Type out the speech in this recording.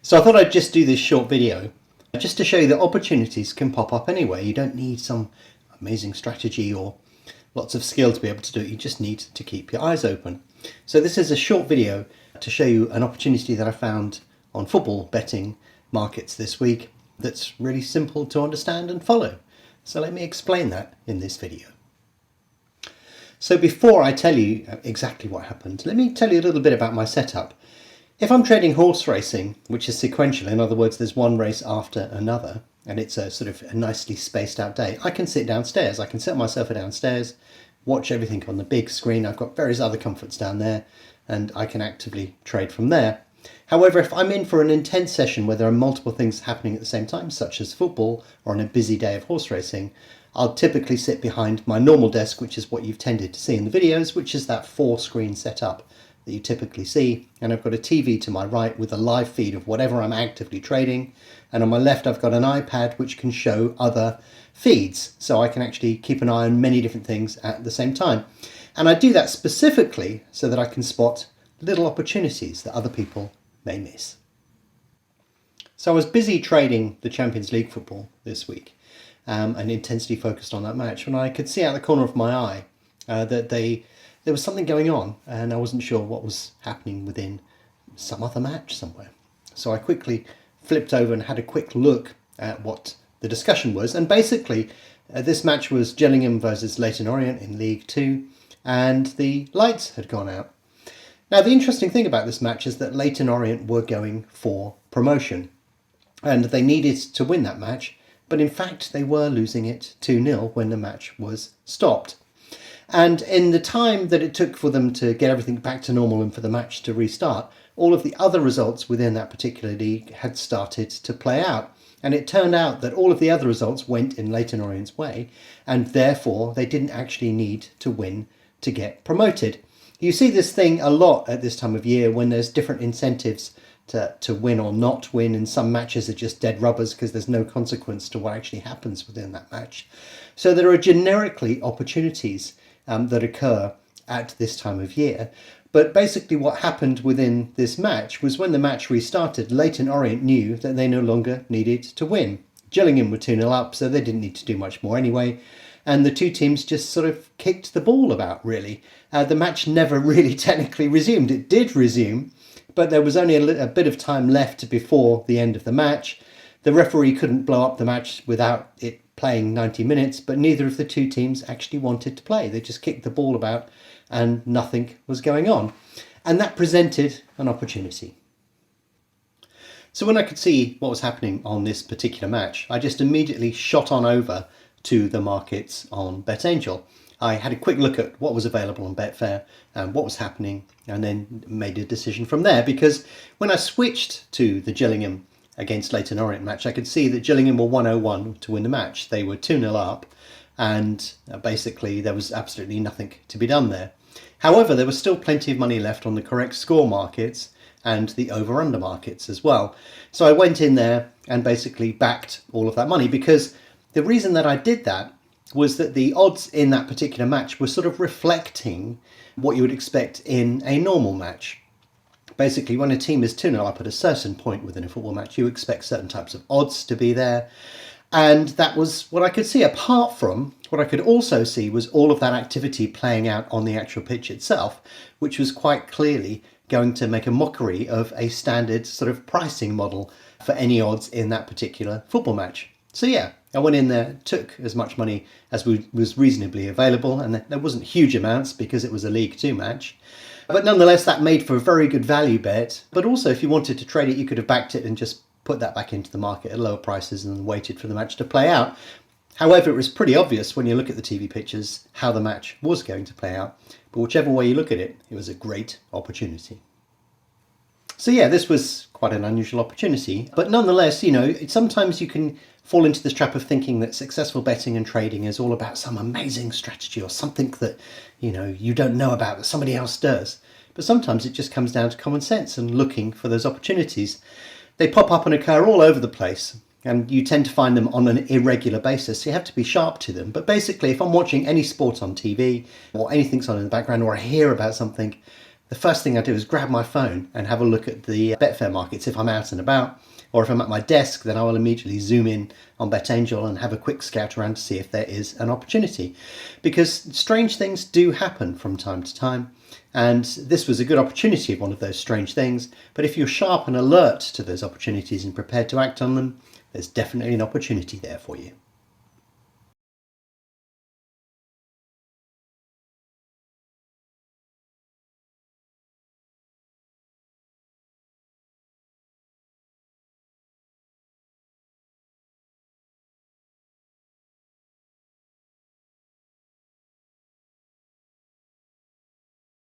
So I thought I'd just do this short video just to show you that opportunities can pop up anywhere. You don't need some amazing strategy or lots of skill to be able to do it. You just need to keep your eyes open. So this is a short video to show you an opportunity that I found on football betting markets this week that's really simple to understand and follow. So let me explain that in this video. So before I tell you exactly what happened, let me tell you a little bit about my setup. If I'm trading horse racing, which is sequential, in other words, there's one race after another, and it's a sort of a nicely spaced out day, I can sit downstairs. I can set myself downstairs, watch everything on the big screen. I've got various other comforts down there, and I can actively trade from there. However, if I'm in for an intense session where there are multiple things happening at the same time, such as football or on a busy day of horse racing, I'll typically sit behind my normal desk, which is what you've tended to see in the videos, which is that 4-screen setup that you typically see. And I've got a TV to my right with a live feed of whatever I'm actively trading. And on my left, I've got an iPad which can show other feeds. So I can actually keep an eye on many different things at the same time. And I do that specifically so that I can spot little opportunities that other people may miss. So I was busy trading the Champions League football this week and intensely focused on that match. And I could see out the corner of my eye that there was something going on, and I wasn't sure what was happening within some other match somewhere. So I quickly flipped over and had a quick look at what the discussion was. And basically, this match was Gillingham versus Leyton Orient in League 2, and the lights had gone out. Now, the interesting thing about this match is that Leyton Orient were going for promotion, and they needed to win that match, but in fact they were losing it 2-0 when the match was stopped. And in the time that it took for them to get everything back to normal and for the match to restart, all of the other results within that particular league had started to play out. And it turned out that all of the other results went in Leyton Orient's way, and therefore they didn't actually need to win to get promoted. You see this thing a lot at this time of year when there's different incentives to win or not win, and some matches are just dead rubbers because there's no consequence to what actually happens within that match. So there are generically opportunities that occur at this time of year. But basically what happened within this match was when the match restarted, Leyton Orient knew that they no longer needed to win. Gillingham were 2-0 up, so they didn't need to do much more anyway. And the two teams just sort of kicked the ball about, really. The match never really technically resumed. It did resume, but there was only a bit of time left before the end of the match. The referee couldn't blow up the match without it playing 90 minutes, but neither of the two teams actually wanted to play. They just kicked the ball about and nothing was going on. And that presented an opportunity. So when I could see what was happening on this particular match, I just immediately shot on over to the markets on BetAngel. I had a quick look at what was available on Betfair and what was happening, and then made a decision from there, because when I switched to the Gillingham against Leyton Orient match, I could see that Gillingham were 1-0-1 to win the match. They were 2-0 up, and basically there was absolutely nothing to be done there. However, there was still plenty of money left on the correct score markets and the over-under markets as well. So I went in there and basically backed all of that money, because the reason that I did that was that the odds in that particular match were sort of reflecting what you would expect in a normal match. Basically, when a team is 2-0 up at a certain point within a football match, you expect certain types of odds to be there. And that was what I could see. Apart from what I could also see was all of that activity playing out on the actual pitch itself, which was quite clearly going to make a mockery of a standard sort of pricing model for any odds in that particular football match. So yeah, I went in there, took as much money as was reasonably available, and there wasn't huge amounts because it was a League 2 match. But nonetheless, that made for a very good value bet. But also, if you wanted to trade it, you could have backed it and just put that back into the market at lower prices and waited for the match to play out. However, it was pretty obvious when you look at the TV pictures how the match was going to play out. But whichever way you look at it, it was a great opportunity. So yeah, this was quite an unusual opportunity. But nonetheless, you know, sometimes you can fall into this trap of thinking that successful betting and trading is all about some amazing strategy or something that, you know, you don't know about that somebody else does. But sometimes it just comes down to common sense and looking for those opportunities. They pop up and occur all over the place, and you tend to find them on an irregular basis, so you have to be sharp to them. But basically, if I'm watching any sport on TV or anything's on in the background, or I hear about something, the first thing I do is grab my phone and have a look at the Betfair markets if I'm out and about, or if I'm at my desk, then I will immediately zoom in on BetAngel and have a quick scout around to see if there is an opportunity. Because strange things do happen from time to time, and this was a good opportunity of one of those strange things. But if you're sharp and alert to those opportunities and prepared to act on them, there's definitely an opportunity there for you.